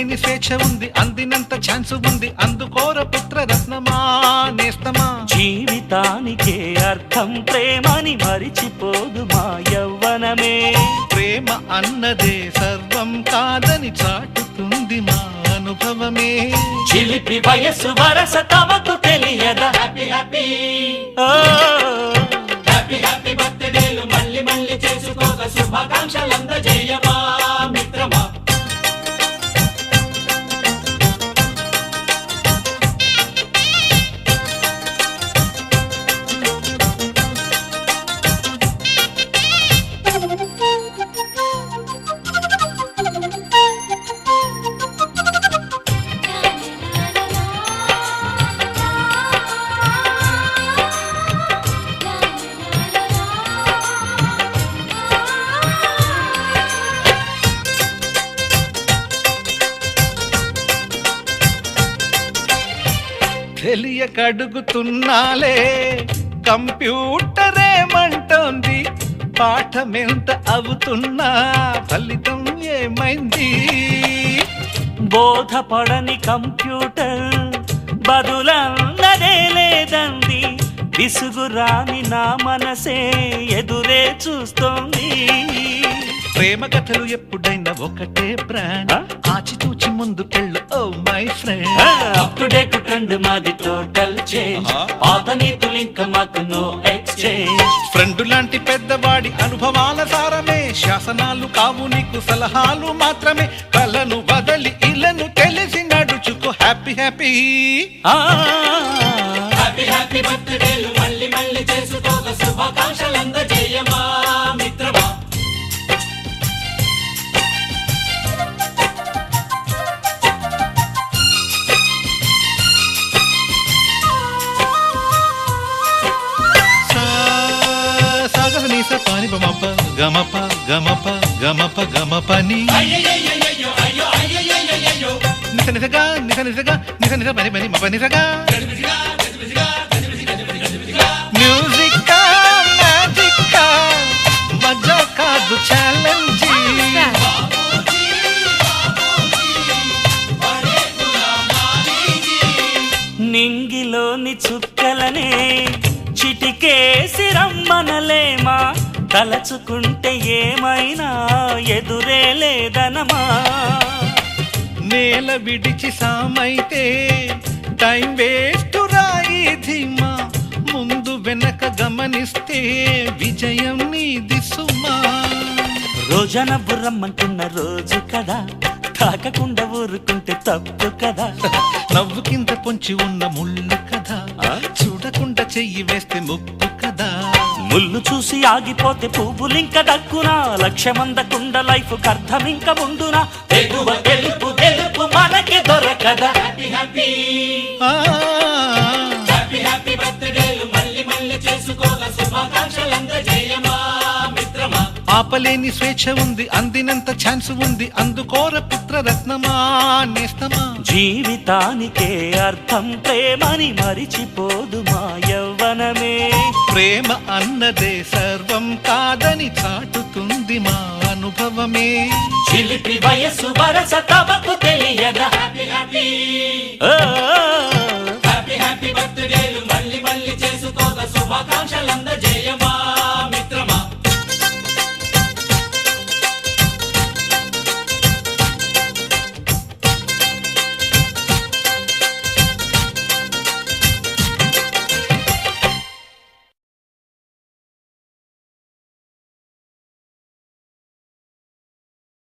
ఆపలేని స్వేచ్ఛ ఉంది, అందినంత ఛాన్స్ ఉంది, అందుకోర పుత్ర రత్నమా నేస్తమా. జీవితానికే అర్థం ప్రేమని మరిచిపోదు మా యవ్వనమే. ప్రేమ అన్నదే సర్వం కాదని చాటుతుంది మా అనుభవమే. చిలిపి వయసు వరస తమకు తెలియదా. హ్యాపీ హ్యాపీ హ్యాపీ హ్యాపీ బర్త్డేలు మళ్ళీ మళ్ళీ చేసుకోక శుభాకాంక్షలందజేయమా మిత్రమా. తెలియకడుగుతున్నాలే కంప్యూటరేమంటోంది, పాఠమెంత అవుతున్నా ఫలితం ఏమైంది. బోధపడని కంప్యూటర్ బదులన్నదే లేదంది, విసుగురాని నా మనసే ఎదురే చూస్తోంది. ప్రేమ కథలు ఎప్పుడైనా ఒకటే బ్రాండ్, ఆచితూచి ముందుకెళ్ళు oh my friend. Up to date trend మాది టోటల్ చేంజ్, పాత నీతులు ఇంకా మాకు నో ఎక్స్చేంజ్. ఫ్రెండ్ లాంటి పెద్దవాడి అనుభవాల సారమే, శాసనాలు కావు నీకు సలహాలు మాత్రమే. కలను వదలి ఇలను తెలిసి నడుచుకో హ్యాపీ హ్యాపీ హ్యాపీ హ్యాపీ బర్త్డేలు మళ్ళీ మళ్ళీ చేసుకోక శుభాకాంక్షలందజేయమా మిత్రమా. పాని బమప గమప గమప గమప గమపని నిస నిసగా నిస నిసగా నిస నిస పని పని మప నిసగా. మ్యూజిక్ మ్యాజిక్ మజా కాదు ఛాలెంజ్. నింగిలోని చుక్కలనే చిటికేసి రమ్మనలేమా, తలచుకుంటే ఏమైనా ఎదురే లేదనమా. నేల విడిచి సామైతే టైం వేస్ట్ రాయి ధీమా, ముందు వెనక గమనిస్తే విజయం నీది సుమా. రోజన బుర్రమ్మంటున్న రోజు కదా, తాకకుండా ఊరుకుంటే తప్పు కదా. నవ్వు కింద పొంచి ఉన్న ముళ్ళు కదా, చూడకుండా చెయ్యి వేస్తే ముప్పు కదా. ముళ్ళు చూసి ఆగిపోతే పువ్వులింక దక్కునా, లక్ష్యమందకుండ లైఫ్ అర్థం ఇంక ముందునా. ఎగువ గెలుపు గెలుపు మనకి దొరకదా. హ్యాపీ హ్యాపీ హ్యాపీ హ్యాపీ బర్త్డేలు మళ్ళీ మళ్ళీ చేసుకోగా శుభాకాంక్షలందజేయమా మిత్రమా. ఆపలేని స్వేచ్ఛ ఉంది, అందినంత ఛాన్స్ ఉంది, అందుకోర పుత్ర రత్నమా నేస్తమా. జీవితానికే అర్థం ప్రేమని మరిచిపోదు మా యవ్వనమే. ప్రేమ అన్నదే సర్వం కాదని చాటుతుంది మా అనుభవమే. చిలిపి వయసు వరస తమకు తెలియదా. హ్యాపీ హ్యాపీ హ్యాపీ హ్యాపీ బర్త్డేలు మళ్ళీ మళ్ళీ చేసుకోగా శుభాకాంక్షలందజేయమా